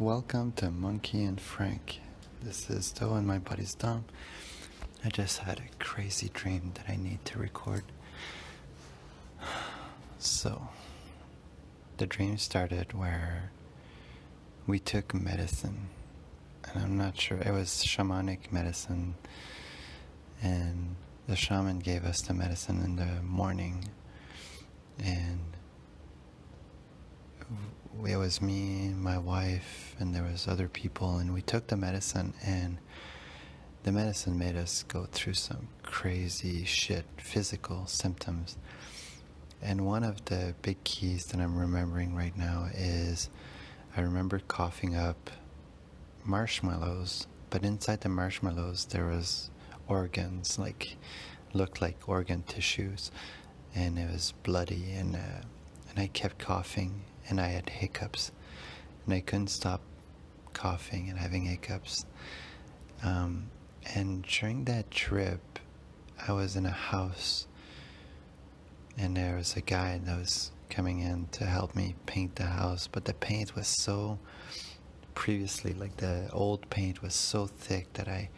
Welcome to Monkey and Frank. This is Doe and my buddy's Dom. I just had a crazy dream that I need to record. So, the dream started where we took medicine, and I'm not sure, it was shamanic medicine, and the shaman gave us the medicine in the morning, and it was me, my wife, and there was other people, and we took the medicine, and the medicine made us go through some crazy shit, physical symptoms. And one of the big keys that I'm remembering right now is I remember coughing up marshmallows, but inside the marshmallows there was organs, looked like organ tissues, and it was bloody, and I kept coughing, and I had hiccups, and I couldn't stop coughing and having hiccups. And during that trip, I was in a house, and there was a guy that was coming in to help me paint the house, but the paint was so, previously, like the old paint was so thick that I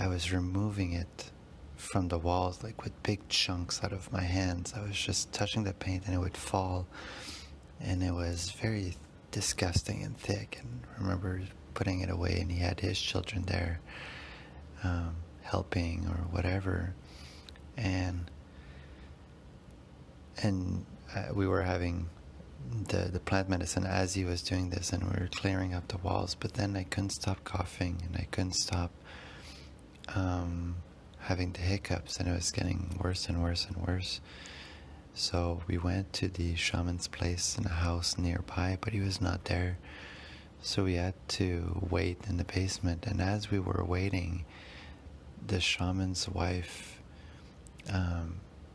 was removing it from the walls, like with big chunks out of my hands. I was just touching the paint and it would fall, and it was very disgusting and thick. And I remember putting it away, and he had his children there helping or whatever, and we were having the plant medicine as he was doing this, and we were clearing up the walls, but then I couldn't stop coughing, and I couldn't stop having the hiccups, and it was getting worse and worse and worse. So we went to the shaman's place in a house nearby, but he was not there, so we had to wait in the basement. And as we were waiting, the shaman's wife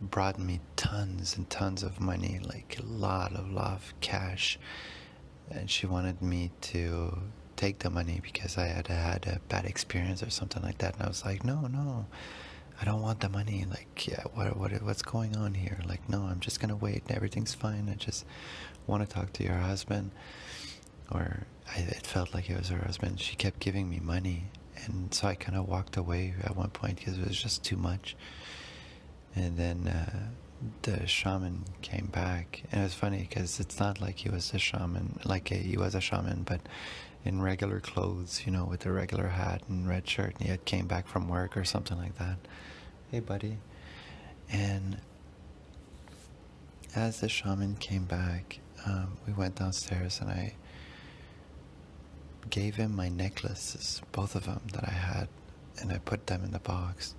brought me tons and tons of money, like a lot of cash, and she wanted me to take the money because I had had a bad experience or something like that. And I was like, no, I don't want the money. Like, yeah, what's going on here? Like, no, I'm just gonna wait. Everything's fine. I just want to talk to your husband. Or it felt like it was her husband. She kept giving me money, and so I kind of walked away at one point because it was just too much. And then the shaman came back, and it was funny because it's not like he was a shaman, he was a shaman, but in regular clothes, with a regular hat and red shirt, and he had came back from work or something like that. Hey, buddy. And as the shaman came back, we went downstairs, and I gave him my necklaces, both of them that I had, and I put them in the box.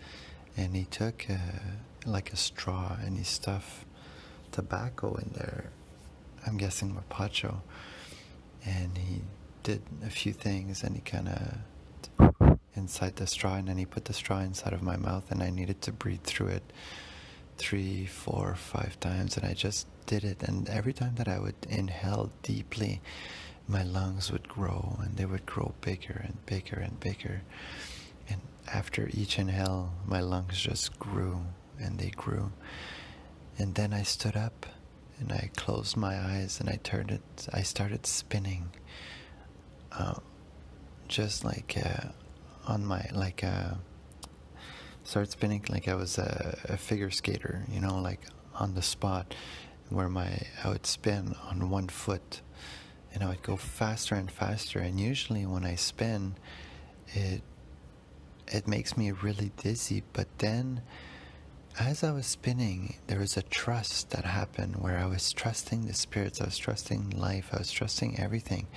And he took a straw, and he stuffed tobacco in there, I'm guessing mapacho, and he did a few things, and he kind of inside the straw, and then he put the straw inside of my mouth, and I needed to breathe through it 3, 4, 5 times, and I just did it. And every time that I would inhale deeply, my lungs would grow, and they would grow bigger and bigger and bigger. And after each inhale, my lungs just grew, and they grew. And then I stood up, and I closed my eyes, and I started spinning, just like started spinning like I was a figure skater, like on the spot, where I would spin on one foot, and I would go faster and faster. And usually when I spin, it makes me really dizzy. But then as I was spinning, there was a trust that happened where I was trusting the spirits, I was trusting life, I was trusting everything.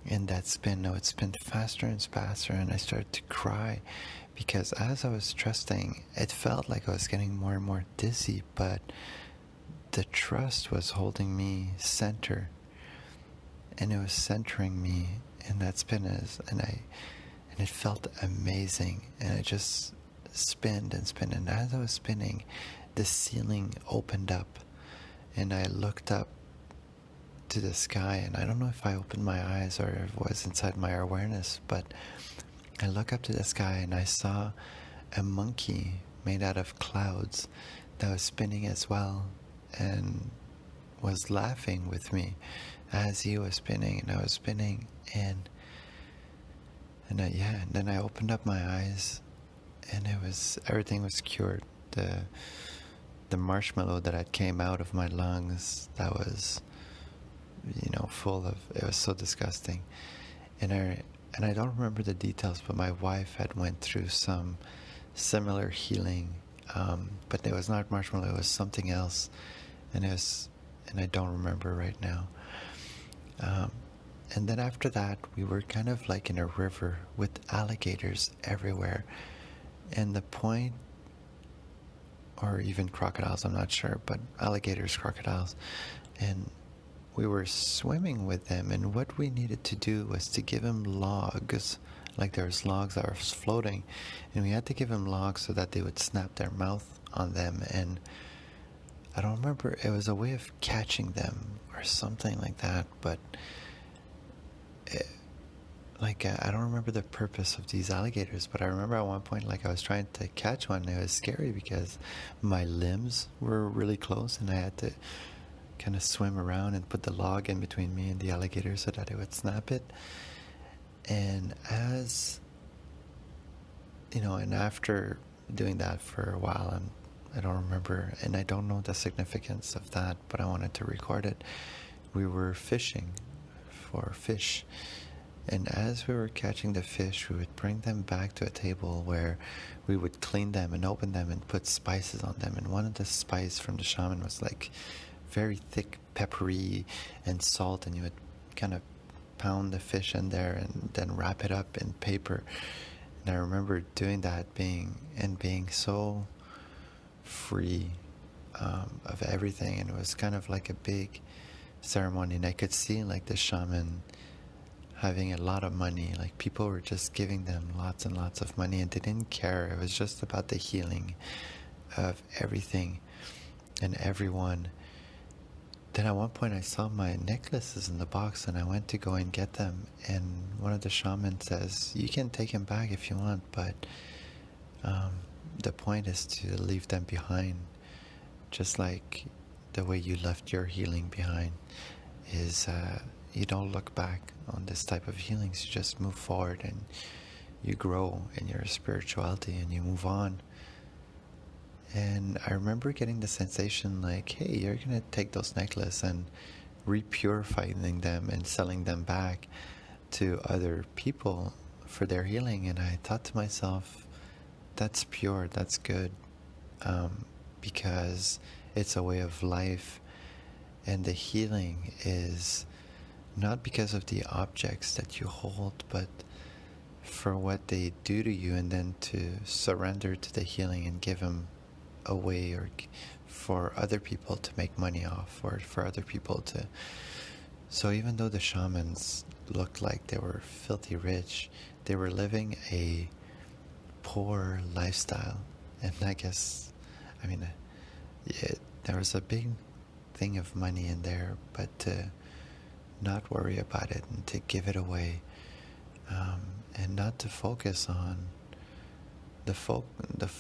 In that spin, I would spin faster and faster, and I started to cry because as I was trusting, it felt like I was getting more and more dizzy, but the trust was holding me center, and it was centering me in that spin, and it felt amazing, and I just spinned and spinned. And as I was spinning, the ceiling opened up, and I looked up to the sky, and I don't know if I opened my eyes or if it was inside my awareness, but I looked up to the sky, and I saw a monkey made out of clouds that was spinning as well, and was laughing with me. as he was spinning and I was spinning, and then I opened up my eyes, and everything was cured. The marshmallow that had came out of my lungs, that was, full of, it was so disgusting. And I don't remember the details, but my wife had went through some similar healing, but it was not marshmallow, it was something else, and I don't remember right now. And then after that, we were kind of like in a river with alligators everywhere, and the point, or even crocodiles, I'm not sure, but alligators, crocodiles, and we were swimming with them, and what we needed to do was to give them logs, like there's logs that were floating, and we had to give them logs so that they would snap their mouth on them, and I don't remember, it was a way of catching them or something like that, but I don't remember the purpose of these alligators, but I remember at one point, I was trying to catch one, and it was scary because my limbs were really close, and I had to kind of swim around and put the log in between me and the alligator so that it would snap it. And and after doing that for a while, and I don't remember, and I don't know the significance of that, but I wanted to record it. We were fishing for fish, and as we were catching the fish, we would bring them back to a table where we would clean them and open them and put spices on them. And one of the spice from the shaman was very thick, peppery, and salt, and you would kind of pound the fish in there and then wrap it up in paper. And I remember doing that, being so free of everything, and it was kind of like a big ceremony, and I could see the shaman having a lot of money, people were just giving them lots and lots of money, and they didn't care. It was just about the healing of everything and everyone. Then at one point I saw my necklaces in the box, and I went to go and get them, and one of the shamans says, you can take them back if you want, but the point is to leave them behind, just like the way you left your healing behind is you don't look back on this type of healings. You just move forward, and you grow in your spirituality, and you move on. And I remember getting the sensation hey, you're gonna take those necklaces and repurifying them and selling them back to other people for their healing. And I thought to myself, that's pure, that's good, because it's a way of life, and the healing is not because of the objects that you hold, but for what they do to you, and then to surrender to the healing and give them away, or for other people to make money off, or for other people to... So even though the shamans looked like they were filthy rich, they were living a poor lifestyle. And I guess, there was a big thing of money in there, but to not worry about it and to give it away, and not to focus on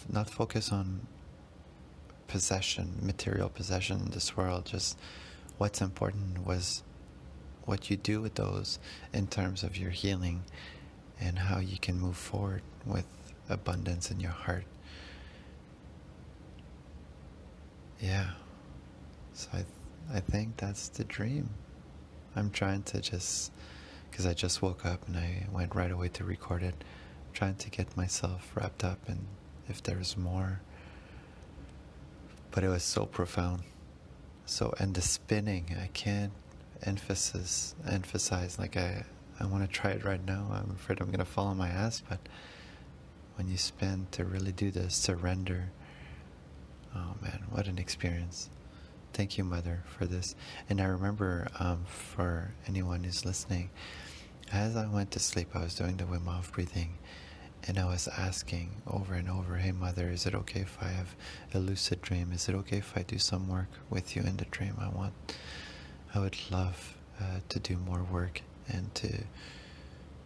not focus on possession, material possession in this world. Just what's important was what you do with those in terms of your healing, and how you can move forward with abundance in your heart. Yeah, so I think that's the dream. I'm trying to because I just woke up and I went right away to record it, I'm trying to get myself wrapped up, and if there's more. But it was so profound. And the spinning, I can't emphasize, I want to try it right now. I'm afraid I'm going to fall on my ass, but when you spin, to really do the surrender, oh man, what an experience. Thank you, Mother, for this. And I remember, for anyone who's listening, as I went to sleep, I was doing the Wim Hof breathing, and I was asking over and over, hey, Mother, is it okay if I have a lucid dream? Is it okay if I do some work with you in the dream? I would love to do more work, and to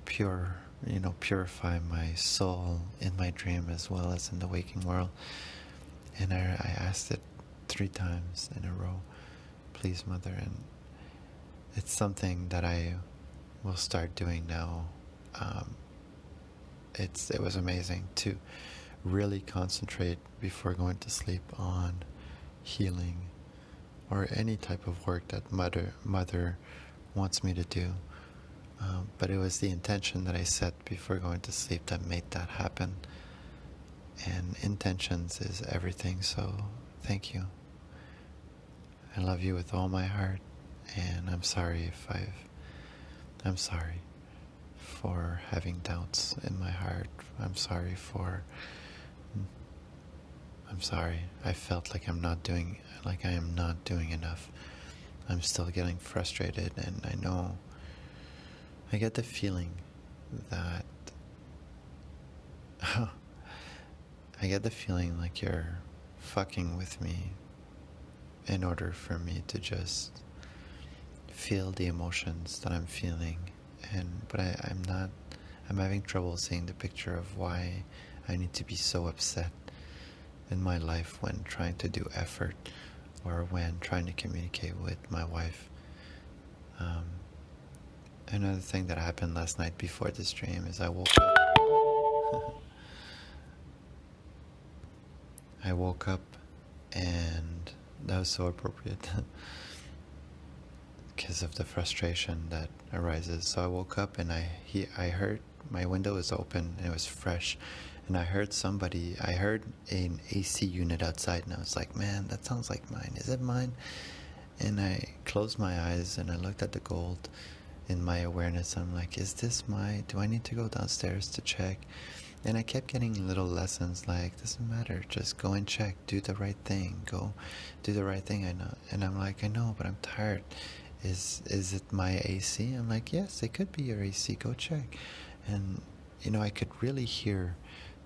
purify my soul in my dream as well as in the waking world. And I asked it 3 times in a row, please, Mother, it's something that I will start doing now. It was amazing to really concentrate before going to sleep on healing or any type of work that mother wants me to do. But it was the intention that I set before going to sleep that made that happen. And intentions is everything, so thank you. I love you with all my heart, and I'm sorry I'm sorry for having doubts in my heart. I'm sorry. I felt like I am not doing enough. I'm still getting frustrated, and I get the feeling that I get the feeling like you're fucking with me in order for me to just feel the emotions that I'm feeling. But I'm having trouble seeing the picture of why I need to be so upset in my life when trying to do effort or when trying to communicate with my wife. Another thing that happened last night before this dream is I woke up and that was so appropriate because of the frustration that arises. So I woke up and I heard my window was open and it was fresh, and I heard an AC unit outside, and I was like, man, that sounds like mine. Is it mine? And I closed my eyes and I looked at the gold in my awareness. I'm like, do I need to go downstairs to check? And I kept getting little lessons like, doesn't matter, just go and check, do the right thing, go do the right thing. I know. And I'm like, I know, but I'm tired. Is it my AC? I'm like, yes, it could be your AC, go check. And I could really hear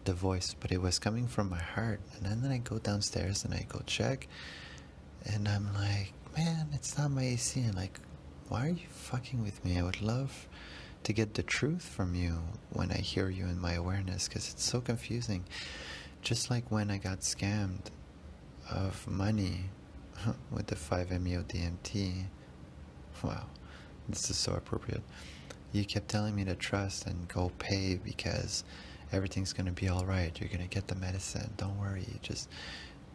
the voice, but it was coming from my heart. And then I go downstairs and I go check, and I'm like, man, it's not my AC. And like, why are you fucking with me? I would love to get the truth from you when I hear you in my awareness, because it's so confusing. Just like when I got scammed of money with the 5-MeO DMT. Wow, this is so appropriate. You kept telling me to trust and go pay because everything's going to be all right. You're going to get the medicine. Don't worry. Just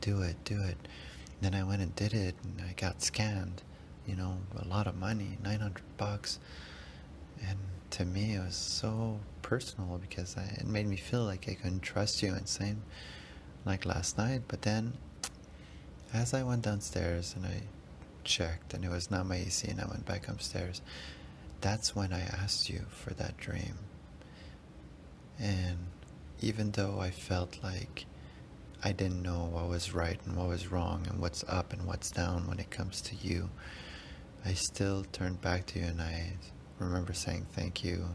do it. Then I went and did it, and I got scammed. A lot of money, $900. And to me, it was so personal because it made me feel like I couldn't trust you. And same like last night. But then, as I went downstairs and I checked, and it was not my AC, and I went back upstairs, that's when I asked you for that dream. And even though I felt like I didn't know what was right and what was wrong and what's up and what's down when it comes to you, I still turned back to you, and I remember saying thank you.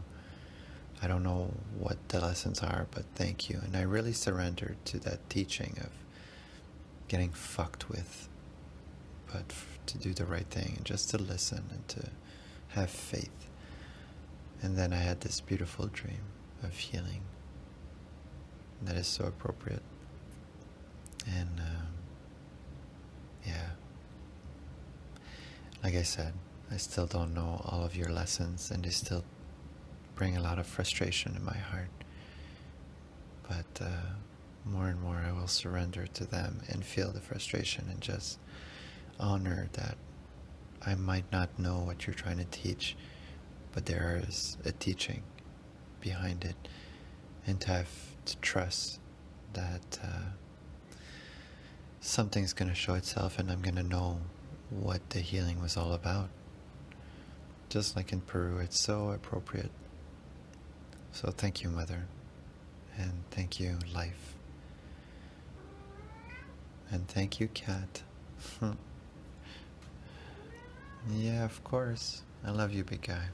I don't know what the lessons are, but thank you. And I really surrendered to that teaching of getting fucked with, but to do the right thing and just to listen and to have faith. And then I had this beautiful dream of healing that is so appropriate. And yeah, like I said, I still don't know all of your lessons, and they still bring a lot of frustration in my heart. But more and more I will surrender to them and feel the frustration and just honor that I might not know what you're trying to teach, but there is a teaching behind it, and to have to trust that something's going to show itself, and I'm going to know what the healing was all about. Just like in Peru, it's so appropriate. So thank you, Mother, and thank you, Life, and thank you, Cat. Yeah, of course. I love you, big guy.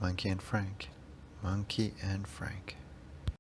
Monkey and Frank. Monkey and Frank.